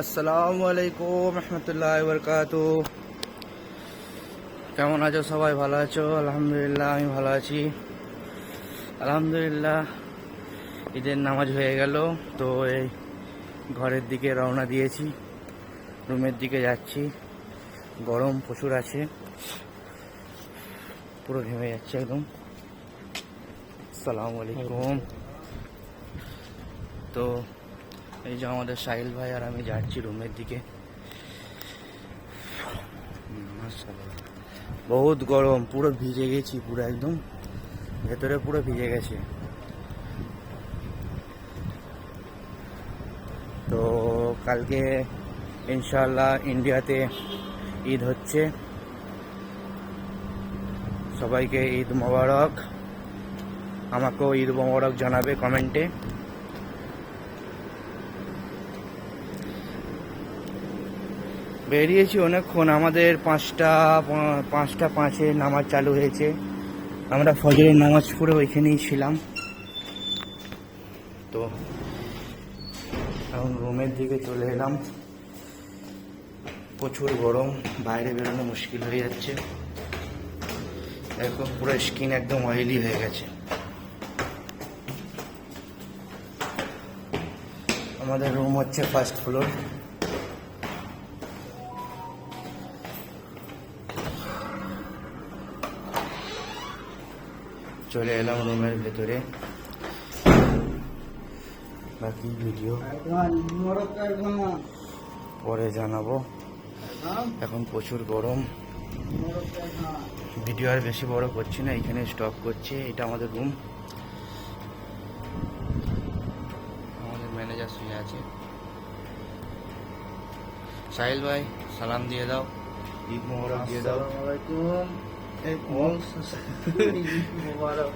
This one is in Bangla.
আসসালামু আলাইকুম রহমতুল্লাহ বরকাতু। কেমন আছো সবাই? ভালো আছো? আলহামদুলিল্লাহ, আমি ভালো আছি আলহামদুলিল্লাহ। ঈদের নামাজ হয়ে গেল, তো এই ঘরের দিকে রওনা দিয়েছি, রুমের দিকে যাচ্ছি। গরম প্রচুর আছে, পুরো ঘেমে যাচ্ছে একদম। আসসালামু আলাইকুম। তো এই যে আমাদের সাহিল ভাই আর আমি যাচ্ছি রুমের দিকে। বহুত গরম, পুরো ভিজে গেছি, পুরো একদম ভেতরে পুরো ভিজে গেছে। তো কালকে ইনশাআল্লাহ ইন্ডিয়াতে ঈদ হচ্ছে। সবাইকে ঈদ মোবারক। আমাকেও ঈদ মোবারক জানাবে কমেন্টে। বেরিয়েছি অনেকক্ষণ, আমাদের 5:05 নামাজ চালু হয়েছে। আমরা ফজরের নামাজ পড়ে ওইখানেই ছিলাম। তো এখন রুমের দিকে চলে এলাম। প্রচুর গরম, বাইরে বেরোনো মুশকিল হয়ে যাচ্ছে। একদম পুরো স্কিন একদম অয়েলি হয়ে গেছে। আমাদের রুম হচ্ছে ফার্স্ট ফ্লোর। চলে এলাম রুমের ভেতরে, বাকি ভিডিও পরে জানাবো। এখন প্রচুর গরম, ভিডিও আর বেশি বড় করছি না, এখানে স্টপ করছি। এটা আমাদের রুম, আমাদের ম্যানেজার শুয়ে আছে। সাহিল ভাই সালাম দিয়ে দাও, ঈদ মোবারক দিয়ে দাও। আসসালামু আলাইকুম। ঈদ মোবারক।